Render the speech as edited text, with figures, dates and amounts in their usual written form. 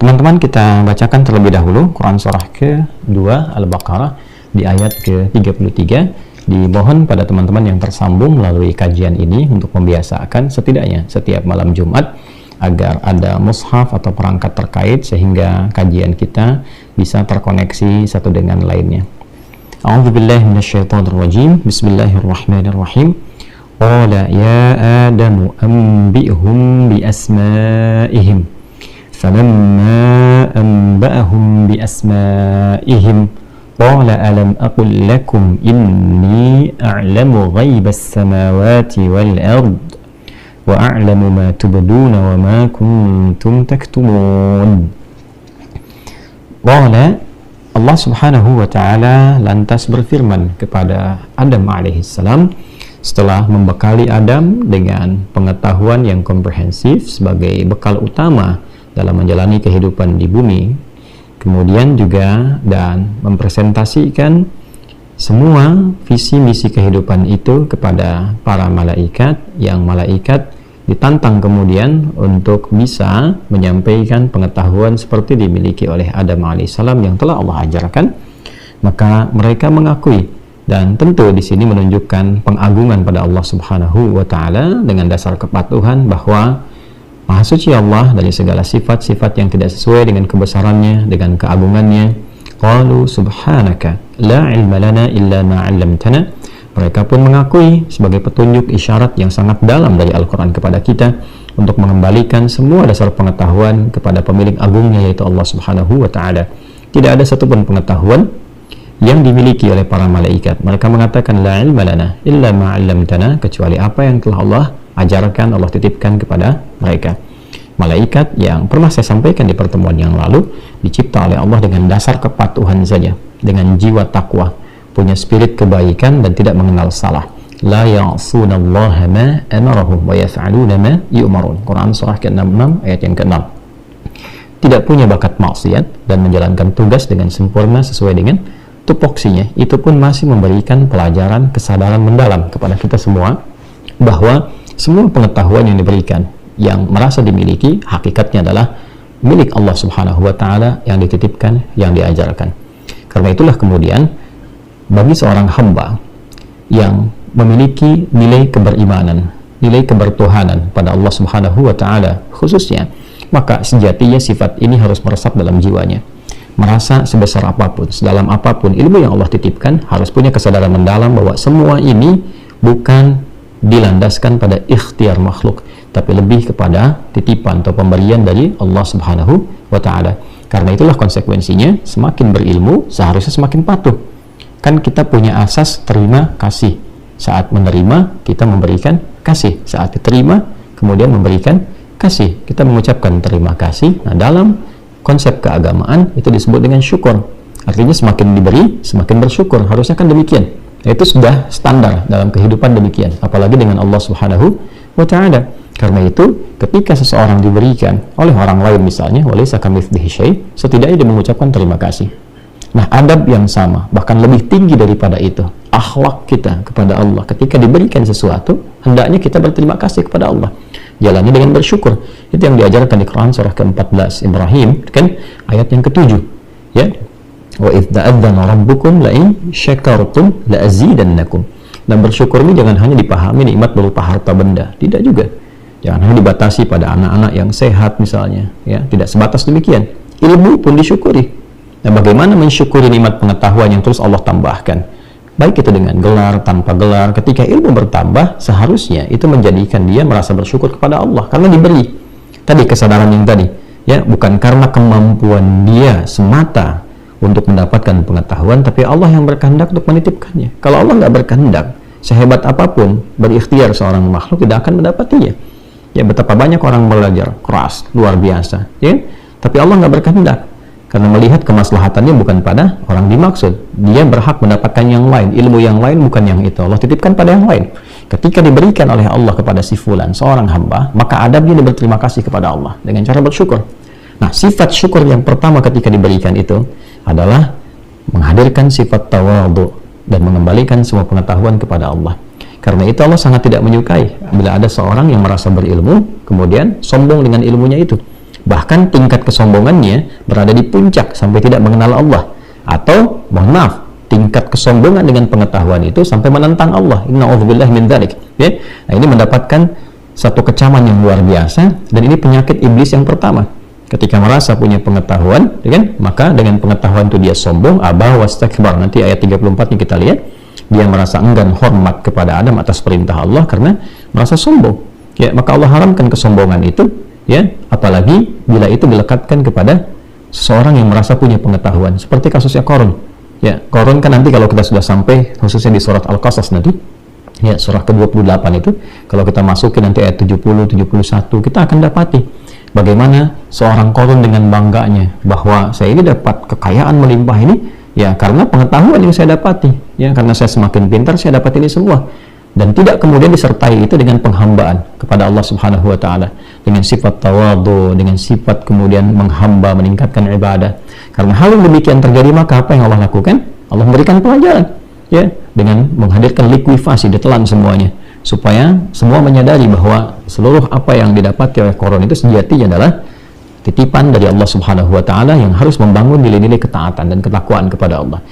Teman-teman, kita bacakan terlebih dahulu Quran surah ke-2 Al-Baqarah di ayat ke-33. Dimohon pada teman-teman yang tersambung melalui kajian ini untuk membiasakan setidaknya setiap malam Jumat agar ada mushaf atau perangkat terkait sehingga kajian kita bisa terkoneksi satu dengan lainnya. A'udzubillahi minasyaitonirrajim. Bismillahirrahmanirrahim. Qala ya Adamu anbi'hum bi asma'ihim. فلما أنبأهم بأسمائهم قال ألم أقل لكم إني أعلم غيب السماوات والأرض وأعلم ما تبدون وما كنتم تكتمون. قال Allah subhanahu wa ta'ala lantas berfirman kepada Adam alaihissalam setelah membekali Adam dengan pengetahuan yang komprehensif sebagai bekal utama dalam menjalani kehidupan di bumi, kemudian juga dan mempresentasikan semua visi misi kehidupan itu kepada para malaikat, yang malaikat ditantang kemudian untuk bisa menyampaikan pengetahuan seperti dimiliki oleh Adam alaihissalam yang telah Allah ajarkan. Maka mereka mengakui, dan tentu di sini menunjukkan pengagungan pada Allah subhanahu wa ta'ala dengan dasar kepatuhan bahwa Maha suci Allah dari segala sifat-sifat yang tidak sesuai dengan kebesarannya, dengan keagungannya. Qalu subhanaka la ilma lana illa ma 'allamtana. Mereka pun mengakui sebagai petunjuk isyarat yang sangat dalam dari Al-Quran kepada kita untuk mengembalikan semua dasar pengetahuan kepada pemilik agungnya, yaitu Allah subhanahu wa ta'ala. Tidak ada satupun pengetahuan yang dimiliki oleh para malaikat. Mereka mengatakan la ilma lana illa ma 'allamtana, kecuali apa yang telah Allah ajarkan, Allah titipkan kepada mereka. Malaikat yang pernah saya sampaikan di pertemuan yang lalu dicipta oleh Allah dengan dasar kepatuhan saja, dengan jiwa takwa, punya spirit kebaikan dan tidak mengenal salah. La ya'sunallaha ma amarahum wa yaf'aluna ma yu'marun. Quran surah ke-66 ayat yang ke-6. Tidak punya bakat maksiat dan menjalankan tugas dengan sempurna sesuai dengan tupoksinya. Itu pun masih memberikan pelajaran kesadaran mendalam kepada kita semua bahwa semua pengetahuan yang diberikan, yang merasa dimiliki, hakikatnya adalah milik Allah subhanahu wa ta'ala yang dititipkan, yang diajarkan. Karena itulah kemudian bagi seorang hamba yang memiliki nilai keberimanan, nilai kebertuhanan pada Allah subhanahu wa ta'ala khususnya, maka sejatinya sifat ini harus meresap dalam jiwanya. Merasa sebesar apapun, sedalam apapun ilmu yang Allah titipkan, harus punya kesadaran mendalam bahwa semua ini bukan dilandaskan pada ikhtiar makhluk, tapi lebih kepada titipan atau pemberian dari Allah subhanahu wa ta'ala. Karena itulah konsekuensinya, semakin berilmu seharusnya semakin patuh. Kan kita punya asas terima kasih. Saat menerima kita memberikan kasih, saat diterima kemudian memberikan kasih, kita mengucapkan terima kasih. Nah, dalam konsep keagamaan itu disebut dengan syukur. Artinya semakin diberi semakin bersyukur, harusnya kan demikian. Itu sudah standar dalam kehidupan demikian, apalagi dengan Allah subhanahu wa ta'ala. Karena itu ketika seseorang diberikan oleh orang lain misalnya, walaysa kamitslihi syai', setidaknya dia mengucapkan terima kasih. Nah, adab yang sama, bahkan lebih tinggi daripada itu, akhlak kita kepada Allah ketika diberikan sesuatu, hendaknya kita berterima kasih kepada Allah, jalannya dengan bersyukur. Itu yang diajarkan di Quran surah ke-14 Ibrahim, kan ayat yang ke-7, ya. Wa idza adzana rabbukum la in syakartum la azidannakum. Dan bersyukur ini jangan hanya dipahami nikmat berupa harta benda, tidak juga. Jangan hanya dibatasi pada anak-anak yang sehat misalnya, ya, tidak sebatas demikian. Ilmu pun disyukuri. Nah, bagaimana mensyukuri nikmat pengetahuan yang terus Allah tambahkan? Baik itu dengan gelar, tanpa gelar. Ketika ilmu bertambah, seharusnya itu menjadikan dia merasa bersyukur kepada Allah karena diberi. Tadi kesadaran yang tadi, ya, bukan karena kemampuan dia semata untuk mendapatkan pengetahuan, tapi Allah yang berkehendak untuk menitipkannya. Kalau Allah nggak berkehendak, sehebat apapun berikhtiar seorang makhluk tidak akan mendapatinya. Ya, betapa banyak orang belajar keras, luar biasa, ya, tapi Allah nggak berkehendak karena melihat kemaslahatannya bukan pada orang dimaksud. Dia berhak mendapatkan yang lain, ilmu yang lain bukan yang itu. Allah titipkan pada yang lain. Ketika diberikan oleh Allah kepada si fulan, seorang hamba, maka adabnya dia berterima kasih kepada Allah dengan cara bersyukur. Nah, sifat syukur yang pertama ketika diberikan itu adalah menghadirkan sifat tawadhu dan mengembalikan semua pengetahuan kepada Allah. Karena itu Allah sangat tidak menyukai bila ada seorang yang merasa berilmu kemudian sombong dengan ilmunya itu. bahkan tingkat kesombongannya berada di puncak sampai tidak mengenal Allah, atau mohon maaf, tingkat kesombongan dengan pengetahuan itu sampai menentang Allah. Inna'udzubillahi min dzalik, ya. Nah, ini mendapatkan satu kecaman yang luar biasa, dan ini penyakit iblis yang pertama. Ketika merasa punya pengetahuan, ya kan? Maka dengan pengetahuan itu dia sombong, aba wastakbar. Nanti ayat 34 nya kita lihat, dia merasa enggan hormat kepada Adam atas perintah Allah karena merasa sombong. Ya, maka Allah haramkan kesombongan itu, ya, apalagi bila itu dilekatkan kepada seseorang yang merasa punya pengetahuan, seperti kasusnya Qarun. Ya, Qarun kan nanti kalau kita sudah sampai khususnya di surat Al-Qasas nanti, ya, surah ke-28 itu, kalau kita masukin nanti ayat 70, 71, kita akan dapati bagaimana seorang Qarun dengan bangganya bahwa saya ini dapat kekayaan melimpah ini, ya, karena pengetahuan yang saya dapati, ya, karena saya semakin pintar saya dapat ini semua, dan tidak kemudian disertai itu dengan penghambaan kepada Allah Subhanahu wa taala, dengan sifat tawadhu, dengan sifat kemudian menghamba, meningkatkan ibadah. Karena hal yang demikian terjadi, maka apa yang Allah lakukan? Allah memberikan pelajaran, ya, dengan menghadirkan likuifasi, ditelan semuanya, supaya semua menyadari bahwa seluruh apa yang didapati oleh Qarun itu sejatinya adalah titipan dari Allah Subhanahu wa taala yang harus membangun nilai-nilai ketaatan dan ketakwaan kepada Allah.